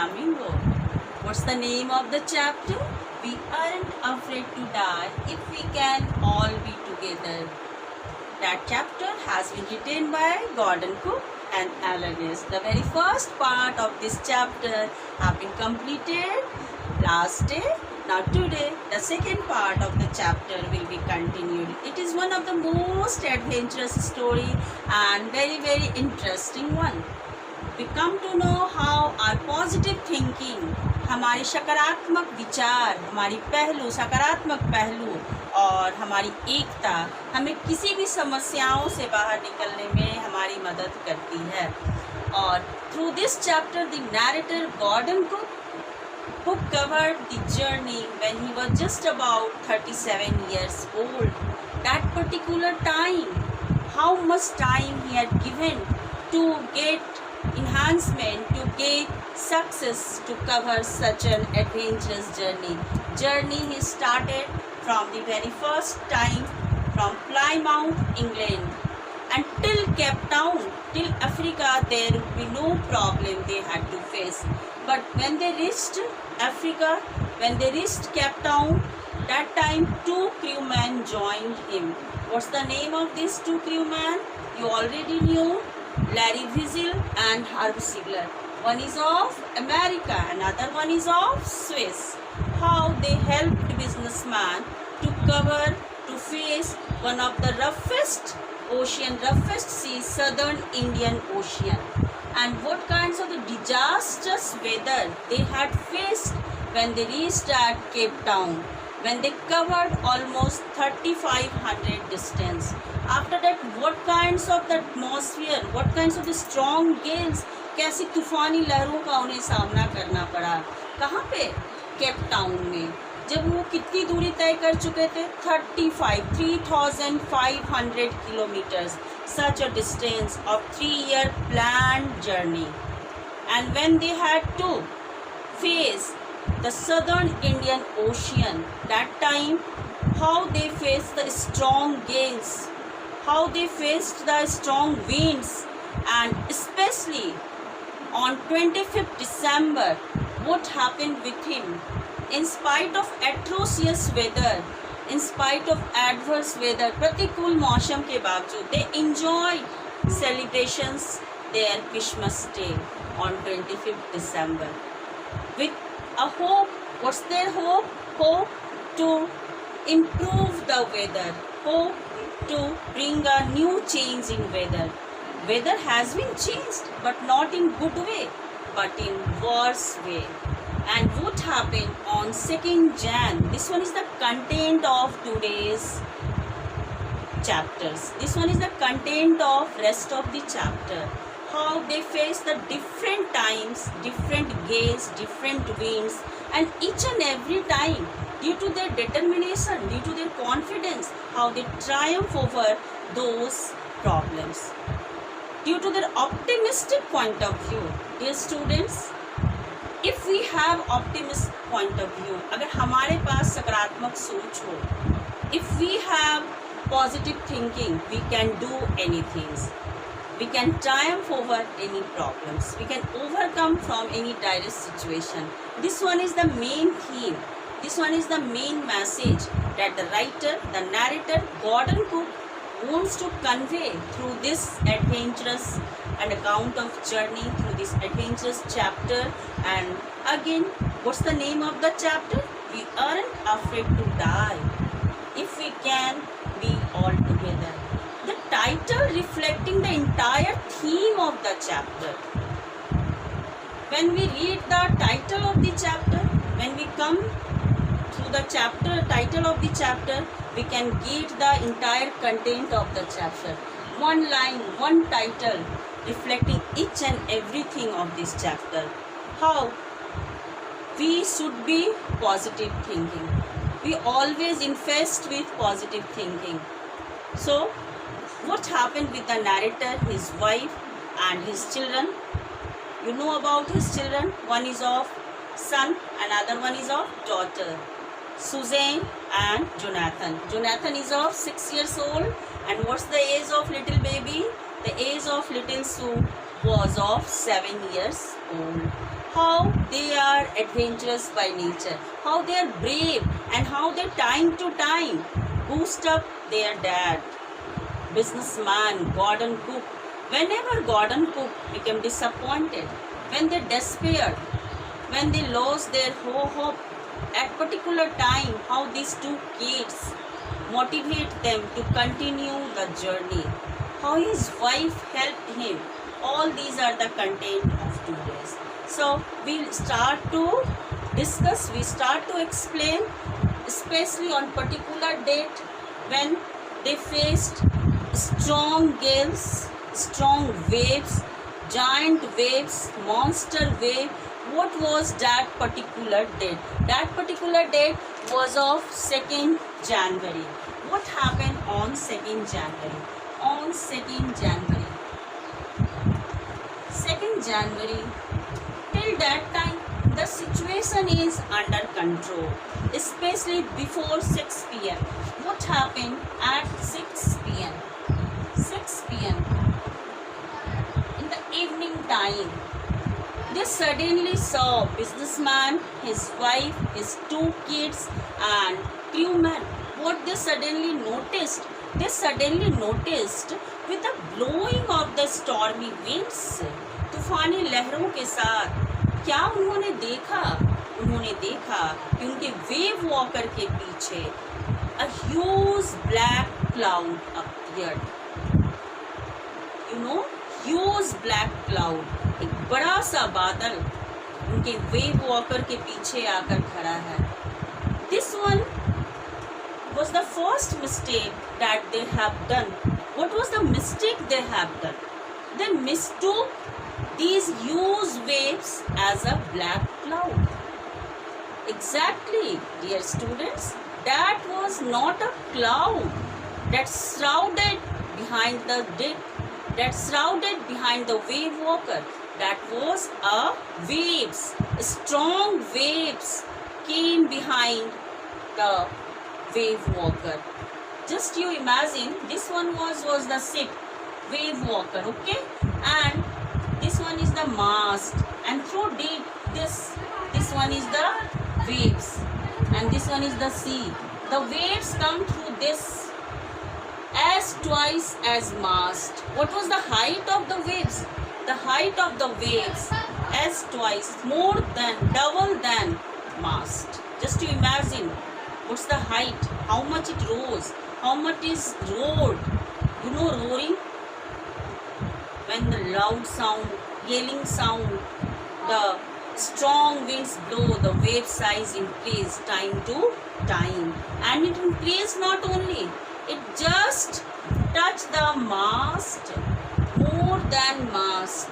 flamingo. What's the name of the chapter? We aren't afraid to die if we can all be together. That chapter has been written by Gordon Cook and Alan West. The very first part of this chapter have been completed last day. Now today the second part of the chapter will be continued. It is one of the most adventurous story and very interesting one. We come to know how our positive thinking, हमारी सकारात्मक विचार, हमारी पहलू सकारात्मक पहलू और हमारी एकता हमें किसी भी समस्याओं से बाहर निकलने में हमारी मदद करती है. और through this chapter the narrator Gordon Cook, who covered the journey when he was just about 37 years old. That particular time, how much time he had given to get enhancement, to get success, to cover such an adventurous journey he started from the very first time from Plymouth, England, until Cape Town, till Africa. There would be no problem they had to face. But when they reached Africa, when they reached Cape Town, that time two crewmen joined him. What's the name of these two crewmen? You already knew, Larry Wiesel and Herb Sigler. One is of America, another one is of Swiss. How they helped businessman to cover, to face one of the roughest seas, southern Indian Ocean. And what kinds of the disastrous weather they had faced when they reached at Cape Town, when they covered almost 3,500 distance. After that, what kinds of the atmosphere, what kinds of the strong gales, कैसी तूफानी लहरों का उन्हें सामना करना पड़ा. कहाँ पे? केप टाउन में. जब वो कितनी दूरी तय कर चुके थे? 3,500 kilometers. Such a distance of 3-year planned journey. And when they had to face the southern Indian Ocean, that time how they faced the strong gales, how they faced the strong winds, and especially on 25th December, what happened with him? In spite of atrocious weather, in spite of adverse weather, प्रतिकूल मौसम के बावजूद, they enjoyed celebrations their Christmas Day on 25th December with a hope. What's their hope? Hope to improve the weather, hope to bring a new change in weather. Weather has been changed, but not in good way, but in worse way. And what happened on 2nd Jan? This one is the content of today's chapters. This one is the content of rest of the chapter. How they face the different times, different gales, different winds, and each and every time, due to their determination, due to their confidence, how they triumph over those problems. Due to their optimistic point of view, dear students, if we have optimistic point of view, अगर हमारे पास सकारात्मक सोच हो, if we have positive thinking, we can do anything. We can triumph over any problems. We can overcome from any dire situation. This one is the main theme. This one is the main message that the writer, the narrator, Gordon Cook wants to convey through this adventurous an account of journey through this adventurous chapter. And again, what's the name of the chapter? We aren't afraid to die if we can be all together. The title reflecting the entire theme of the chapter. When we read the title of the chapter, when we come to the chapter title of the chapter, we can get the entire content of the chapter. One line, one title reflecting each and everything of this chapter. How we should be positive thinking. We always infest with positive thinking. So what happened with the narrator, his wife and his children? You know about his children. One is of son, another one is of daughter, Suzanne and Jonathan. Jonathan is of 6 years old. And what's the age of little baby? The age of little Sue was of 7 years old. How they are adventurous by nature, how they are brave, and how they time to time boost up their dad, businessman Gordon Cook. Whenever Gordon Cook became disappointed, when they despaired, when they lost their whole hope, at particular time, how these two kids motivate them to continue the journey, how his wife helped him. All these are the content of today's. So we'll start to discuss, we start to explain, especially on particular date when they faced strong gales, strong waves, giant waves, monster wave. What was that particular date? That particular date was of 2nd January. What happened on 2nd January? On 2nd January. 2nd January, till that time, the situation is under control, especially before 6 p.m. What happened at 6 p.m.? 6 p.m. in the evening time, they suddenly saw businessman, his wife, his 2 kids and crewman. What they suddenly noticed? They suddenly noticed with the blowing of the stormy winds, तूफानी लहरों के साथ क्या उन्होंने देखा? उन्होंने देखा कि उनके वेव वॉकर के पीछे a huge black cloud appeared. You know, huge black cloud. एक बड़ा सा बादल उनके वेव वॉकर के पीछे आकर खड़ा है. This one was the first mistake that they have done. What was the mistake they have done? They mistook these huge waves as a black cloud. Exactly, dear students, that was not a cloud that shrouded behind the deck, that shrouded behind the wave walker. That was a waves, strong waves came behind the wave walker. Just you imagine, this one was the ship, wave walker, okay, and this one is the mast, and through this one is the waves, and this one is the sea. The waves come through this as twice as mast. What was the height of the waves? The height of the waves as twice, more than, double than mast. Just to imagine, what's the height? How much it rose? How much is roared? You know roaring? When the loud sound, yelling sound, the strong winds blow, the wave size increase time to time. And it increased not only, it just touched the mast, more than mast.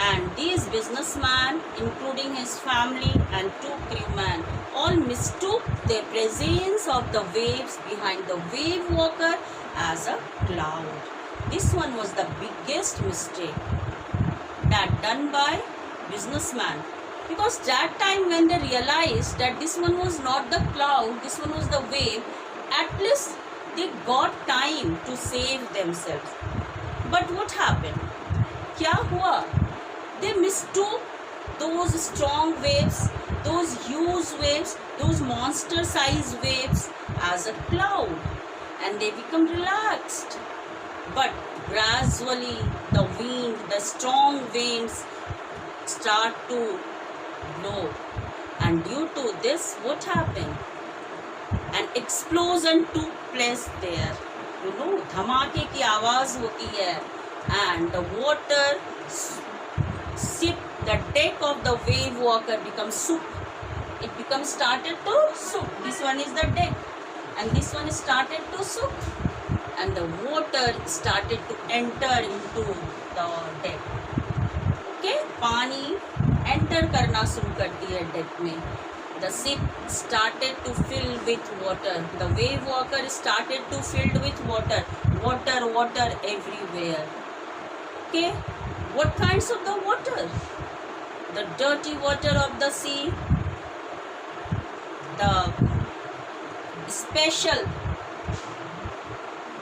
And these businessmen, including his family and 2 crewmen, all mistook the presence of the waves behind the wave walker as a cloud. This one was the biggest mistake that done by businessman, because that time when they realized that this one was not the cloud, this one was the wave, at least they got time to save themselves. But what happened? क्या हुआ? They mistook those strong waves, those huge waves, those monster size waves as a cloud, and they become relaxed. But gradually the wind, the strong winds start to blow, and due to this, what happened? An explosion took place there. You know, धमाके की आवाज होती है, and the water ship, the deck of the wave walker becomes soup. It becomes started to soup. This one is the deck, and this one started to soup, and the water started to enter into the deck. Okay, पानी enter करना शुरू करती है deck में. The ship started to fill with water. The wave walker started to filled with water. Water everywhere. Okay, what kinds of the water? The dirty water of the sea, the special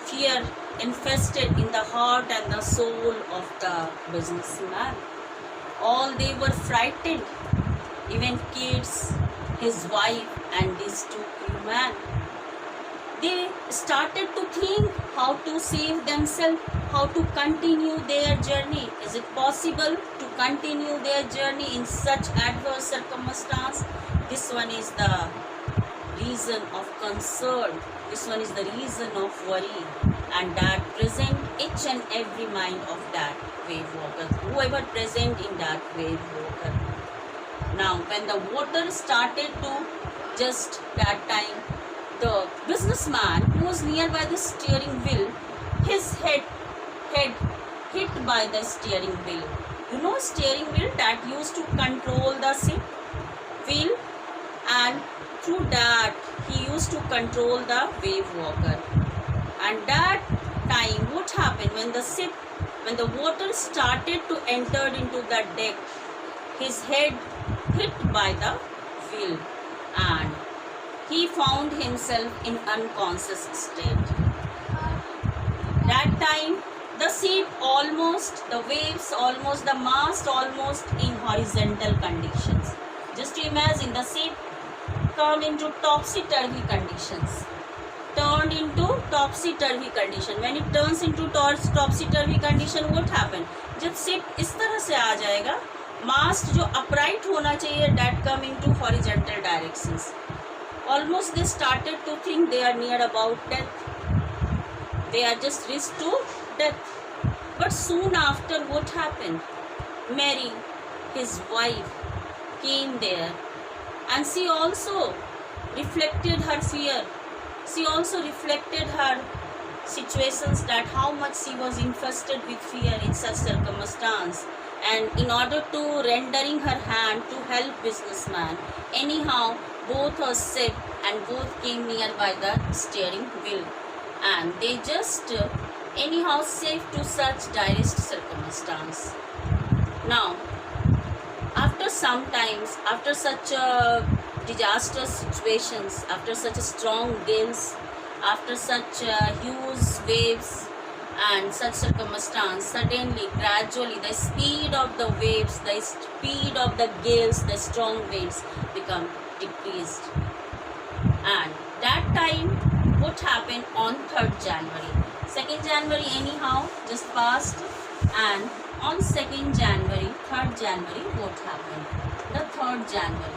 fear infested in the heart and the soul of the businessman. All they were frightened, even kids, his wife, and these two crewmen. They started to think how to save themselves, how to continue their journey. Is it possible to continue their journey in such adverse circumstance? This one is the reason of concern. This one is the reason of worry, and that present each and every mind of that wave walker, whoever present in that wave walker. Now, when the water started to just that time, the businessman who was nearby the steering wheel, his head hit by the steering wheel. You know, steering wheel that used to control the ship wheel, and through that he used to control the wave walker. And that time, what happened when the water started to enter into the deck, his head hit by the wheel and he found himself in unconscious state. That time, the ship almost, the waves almost, the mast almost in horizontal conditions. Just imagine the ship come into topsy-turvy conditions, turned into topsy-turvy condition. When it turns into topsy-turvy condition, what happened? जब ship इस तरह से आ जाएगा, mast जो upright होना चाहिए, that come into horizontal directions. Almost they started to think they are near about death. They are just reached to death. But soon after, what happened? Mary, his wife, came there, and she also reflected her fear. She also reflected her situations, that how much she was infested with fear in such circumstance, and in order to rendering her hand to help businessman, anyhow both her ship and both came nearby the steering wheel, and they just anyhow saved to such direst circumstance. Now, after some times, after such disastrous situations, after such strong gales, after such huge waves and such circumstance, suddenly, gradually, the speed of the waves, the speed of the gales, the strong winds become decreased. And that time, what happened on 3rd January? 2nd January anyhow just passed, and on 2nd January, 3rd January, what happened? The 3rd January.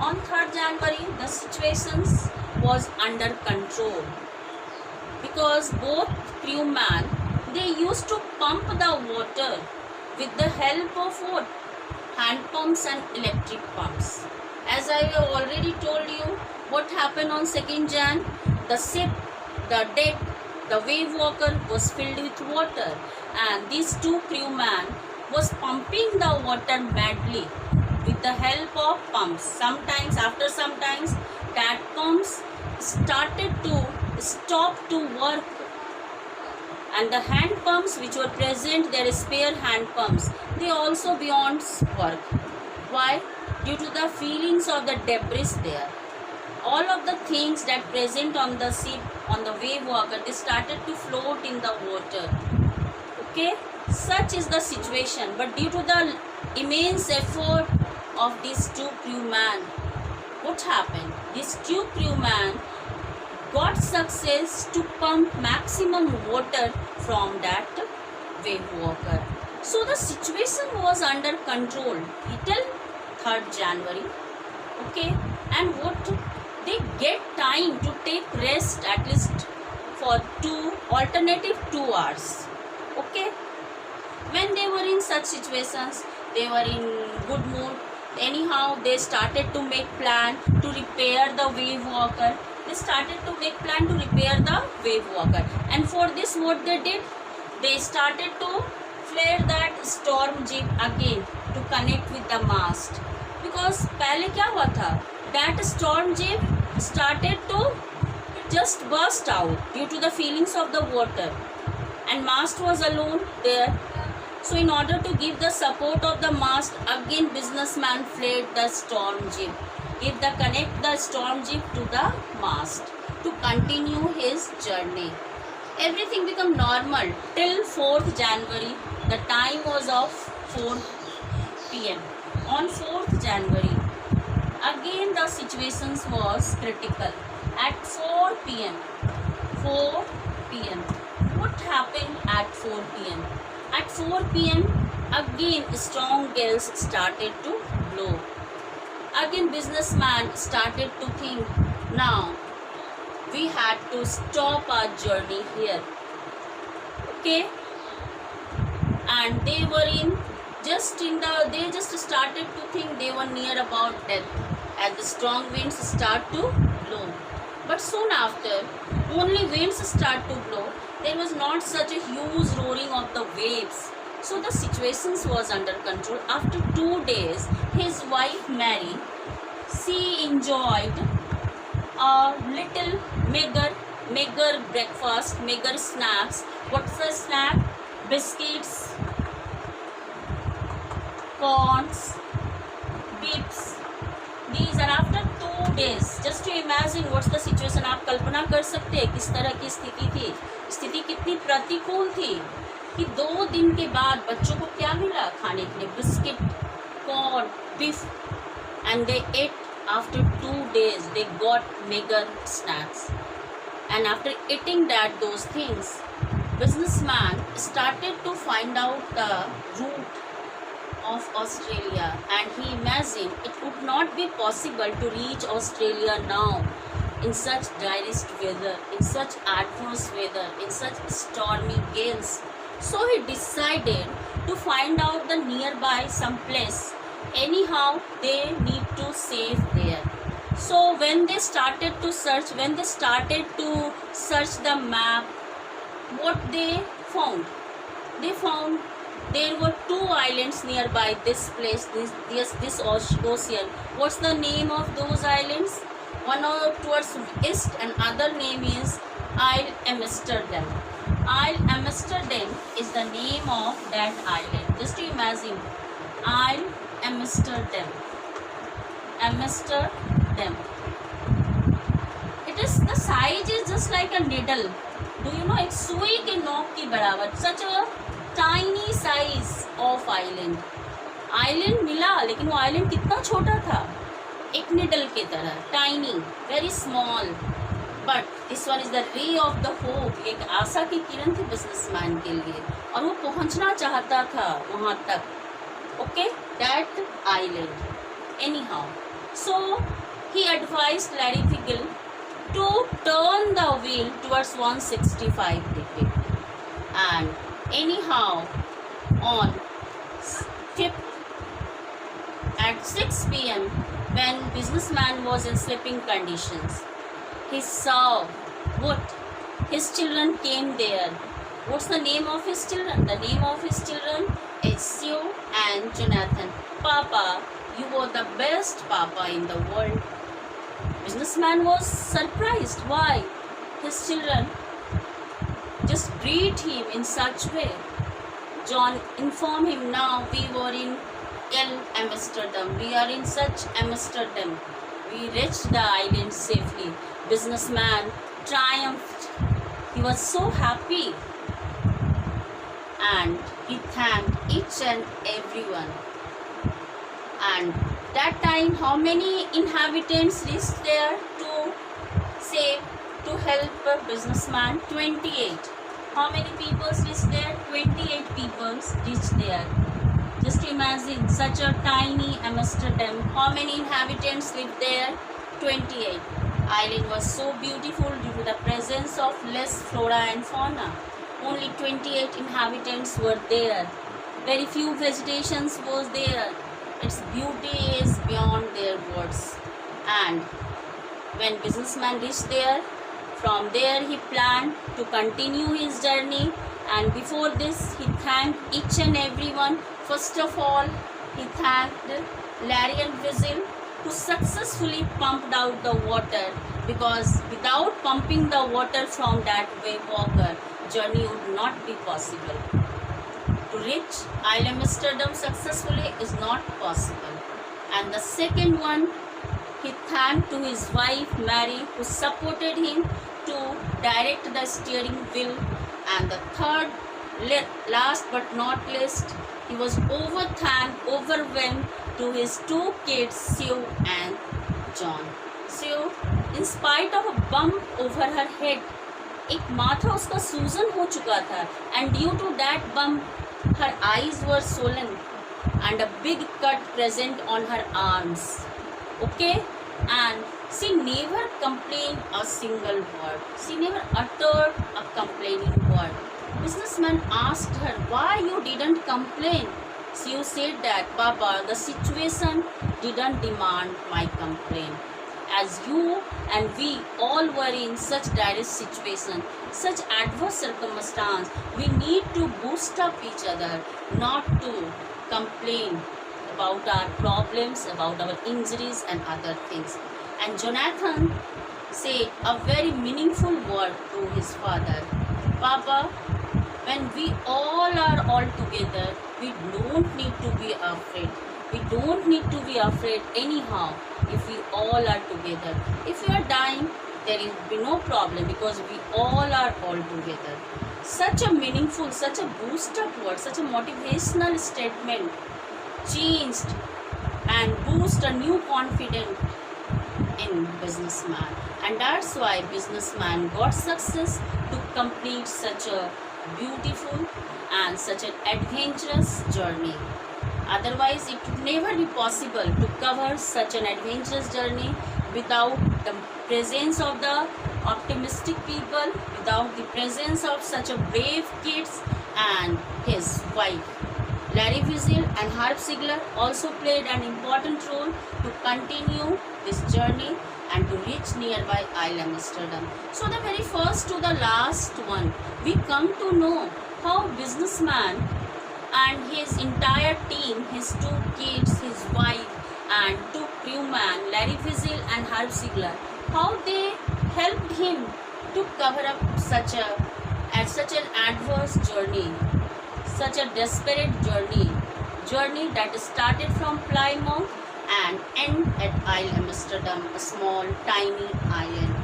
On 3rd January, the situations was under control, because both crewmen, they used to pump the water with the help of what? Hand pumps and electric pumps. As I have already told you, what happened on 2nd Jan? The ship, the deck, the wave walker was filled with water, and these two crewmen was pumping the water madly with the help of pumps. Sometimes, after some times, that pumps started to stop to work, and the hand pumps which were present, their spare hand pumps, they also beyond work. Why? Due to the feelings of the debris there. All of the things that present on the ship, on the wave walker, they started to float in the water. Okay, such is the situation. But due to the immense effort of these two crewmen, what happened? These two crewmen got success to pump maximum water from that wave walker. So the situation was under control till 3rd January. Okay, and what? They get time to take rest at least for alternative 2 hours. Okay, when they were in such situations, they were in good mood. Anyhow, they started to make plan to repair the wave walker. They started to make plan to repair the wave walker, and for this what they did? They started to flare that storm jeep again to connect with the mast. Because पहले क्या हुआ था? That storm jeep started to just burst out due to the feelings of the water, and mast was alone there. So in order to give the support of the mast, again businessman flared the storm jeep, connect the storm jeep to the mast to continue his journey. everything become normal till 4th January. The time was of 4 p.m. On 4th January, again the situations was critical. At 4 p.m. 4 p.m. What happened at 4 p.m.? At 4 p.m. again strong gales started to blow. Again businessman started to think, now we had to stop our journey here. Okay, and they were they just started to think they were near about death as the strong winds start to blow. But soon after, only winds start to blow. There was not such a huge roaring of the waves. So the situation was under control. After 2 days, his wife Mary, she enjoyed a little meager breakfast, meager snacks. What's the snack? Biscuits, corns, beets. These are after 2 days. Just to imagine what's the situation. आप कल्पना कर सकते हैं किस तरह की स्थिति थी. स्थिति कितनी प्रतिकूल थी कि 2 दिन के बाद बच्चों को क्या मिला खाने के लिए? Biscuit, corn, beef, and they ate. After 2 days, they got meager snacks, and after eating those things, businessman started to find out the route of Australia, and he imagined it would not be possible to reach Australia now in such direst weather, in such adverse weather, in such stormy gales. So he decided to find out the nearby some place. Anyhow, they need to save there. So when they started to search the map, what they found? They found there were 2 islands nearby this place, this ocean. What's the name of those islands? One towards east and other name is Isle Amsterdam. Isle Amsterdam is the name of that island. Just to imagine, Isle Amsterdam. Amsterdam. It is, the size is just like a needle. Do you know? एक सुई के नोक की बराबर. Such a tiny size of island. Island मिला, लेकिन वो island कितना छोटा था? एक needle की तरह. Tiny, very small. But this one is the ray of the hope. एक आशा की किरण थी businessman के लिए, और वो पहुंचना चाहता था वहाँ तक. Okay, that island. Anyhow, so he advised Larry Figel to turn the wheel towards 165 degree. And anyhow, on 5th at 6 p.m. when businessman was in sleeping conditions, he saw what his children came there. What's the name of his children? The name of his children is Sue and Jonathan. Papa, you were the best papa in the world. Businessman was surprised. Why? His children just greet him in such way. John informed him, now we were in Amsterdam. We are in such Amsterdam. We reached the island safely. Businessman triumphed. He was so happy. And he thanked each and everyone. And that time, how many inhabitants reached there to help a businessman? 28. How many people reached there? 28 people reached there. Just imagine such a tiny Amsterdam. How many inhabitants lived there? 28. Island was so beautiful due to the presence of less flora and fauna. Only 28 inhabitants were there. Very few vegetations was there. Its beauty is beyond their words. And when businessman reached there, from there he planned to continue his journey. And before this, he thanked each and everyone. First of all, he thanked Larry and Figel, who successfully pumped out the water, because without pumping the water from that wave walker, journey would not be possible. To reach Isle Amsterdam successfully is not possible. And the second one, he thanked to his wife Mary, who supported him to direct the steering wheel And the third, last but not least, he was overwhelmed to his two kids, Sue and John. Sue, in spite of a bump over her head, एक माथा उसका सूजन हो चुका था, and due to that bump, her eyes were swollen and a big cut present on her arms. Okay, and she never complained a single word. She never uttered a complaining word. Businessman asked her, why you didn't complain? She said that, Papa, the situation didn't demand my complaint. As you and we all were in such dire situation, such adverse circumstance, we need to boost up each other, not to complain about our problems, about our injuries and other things. And Jonathan said a very meaningful word to his father. Papa, when we all are all together, we don't need to be afraid. We don't need to be afraid anyhow if we all are together. If we are dying, there will be no problem because we all are all together. Such a meaningful, such a boost up word, such a motivational statement changed and boost a new confidence in businessman. And that's why businessman got success to complete such a beautiful and such an adventurous journey. Otherwise, it would never be possible to cover such an adventurous journey without the presence of the optimistic people, without the presence of such a brave kids and his wife. Larry Wiesel and Herb Sigler also played an important role to continue this journey and to reach nearby Isle Amsterdam. So the very first to the last one, we come to know how businessman and his entire team, his two kids, his wife and two crewmen, Larry Wiesel and Herb Sigler, how they helped him to cover up such an adverse journey, such a desperate journey that started from Plymouth and end at Isle Amsterdam, a small tiny island.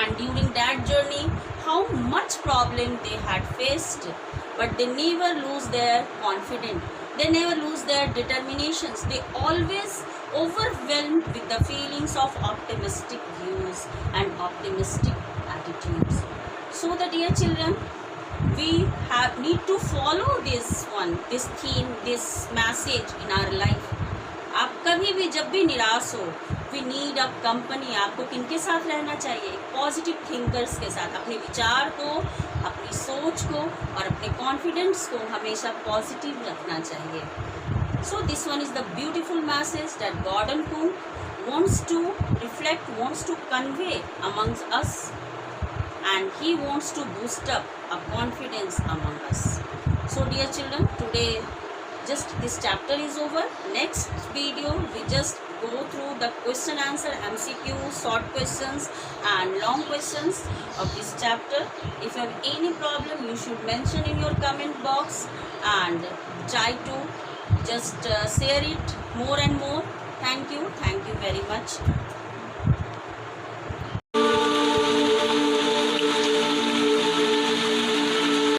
And during that journey, how much problem they had faced, but they never lose their confidence. They never lose their determinations. They always overwhelmed with the feelings of optimistic views and optimistic attitudes. So the dear children, we need to follow this theme, this message in our life. आप कभी भी जब भी निराश हो, we need a company. आपको किनके साथ रहना चाहिए? पॉजिटिव थिंकर्स के साथ. अपने विचार को, अपनी सोच को और अपने कॉन्फिडेंस को हमेशा पॉजिटिव रखना चाहिए. So this one is the beautiful message that Gordon Kuhn wants to reflect, wants to convey amongst us, and he wants to boost up our confidence among us. So dear children, today just this chapter is over. Next video we just go through the question answer, MCQ, short questions and long questions of this chapter. If you have any problem, you should mention in your comment box and try to just share it more and more. Thank you very much.